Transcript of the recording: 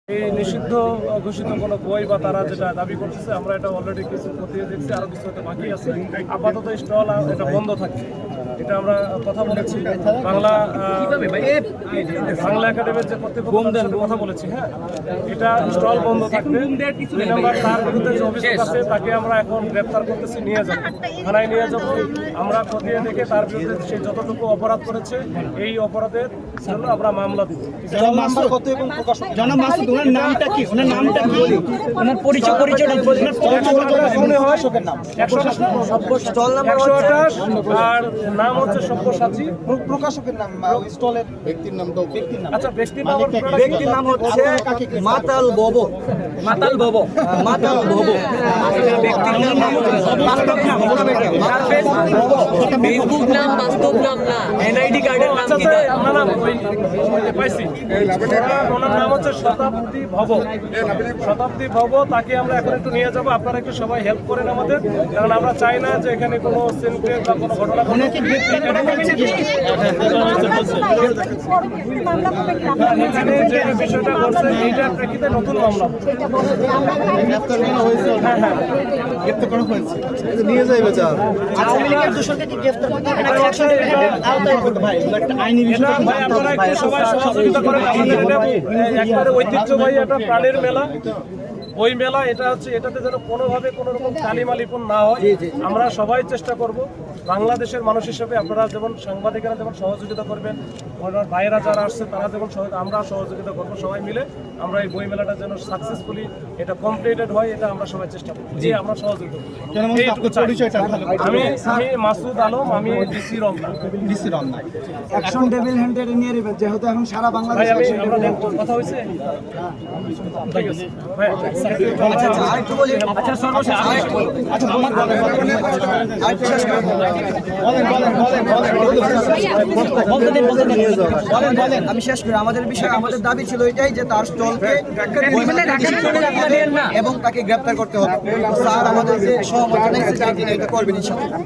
এই নিষিদ্ধ ঘোষিত কোনো বই বা তারা যেটা দাবি করতেছে আমরা এটা অলরেডি কিছু খতিয়ে দেখছি, আরো কিছু হয়তো বাকি আছে। আপাতত স্টল এটা বন্ধ থাকছে, এটা আমরা কথা বলেছি বাংলা একাডেমির যে কর্তৃপক্ষের সাথে কথা বলেছি। হ্যাঁ, এটা স্টল বন্ধ থাকবে। দুই নম্বর, তার বিরুদ্ধে যে অভিযোগ আছে তাকে আমরা এখন গ্রেপ্তার করতেছি, নিয়ে যাব থানায় নিয়ে যাব। আমরা খতিয়ে দেখে তার বিরুদ্ধে সে যতটুকু অপরাধ করেছে এই অপরাধের জন্য আমরা মামলা দিব। নামটা কি? ওনার নামটা কি? ওনার পরিচয়টা আর নাম হচ্ছে সব্যসাচী। প্রকাশকের নাম, স্টলের ব্যক্তির নাম, আচ্ছা, ব্যক্তির নাম হচ্ছে মাতাল ববো। মাতাল ববো। ফেসবুক নাম বাস্তব নাম না, এনআইডি কার্ডের নাম কি? পাইছি, ওনার নাম হচ্ছে শতাব্দী ভব। তাকে আমরা এখন একটু নিয়ে যাবো। আপনারা একটু সবাই হেল্প করেন আমাদের, কারণ আমরা চাই না যে এখানে কোনো সিনক্রেট বা কোনো ঘটনা এখানে যে বিষয়টা বলছে এইটার প্রেক্ষিতে নতুন মামলা নিয়ে যাইবে আপনারা একটু সবাই সহযোগিতা করেন আমাদের। এটা একবারে ঐতিহ্যবাহী একটা প্রাণের মেলা, ওই মেলা এটা হচ্ছে, এটাতে যেন কোনোভাবে কোনো রকম কালিমালিপন না হয় আমরা সবাই চেষ্টা করব। বাংলাদেশের মানুষ হিসেবে আপনারা যেমন সাংবাদিকেরা যেমন সহযোগিতা করবেন, ওনার ভাইয়েরা যারা আসছে তারা যেমন আমরা সহযোগিতা করবো, সবাই মিলে আমরা এই বই মেলাটা যেন সাকসেসফুলি এটা কমপ্লিটেড হয়, এটা আমরা সবাই চেষ্টা করব। যে আমরা সহযোগিতা করব। আমি মাসুদ আলম, আমি DC Ramna. Action devil handed নিয়ে নেবেন, যেহেতু এখন সারা বাংলাদেশ আমরা কথা হয়েছে। ঠিক আছে ভাই, আমি শেষ করি। আমাদের বিষয়, আমাদের দাবি ছিল এটাই যে তার স্টলকে এবং তাকে গ্রেপ্তার করতে হবে। স্যার আমাদের যে সহমত এটা করবেন ইনশাআল্লাহ।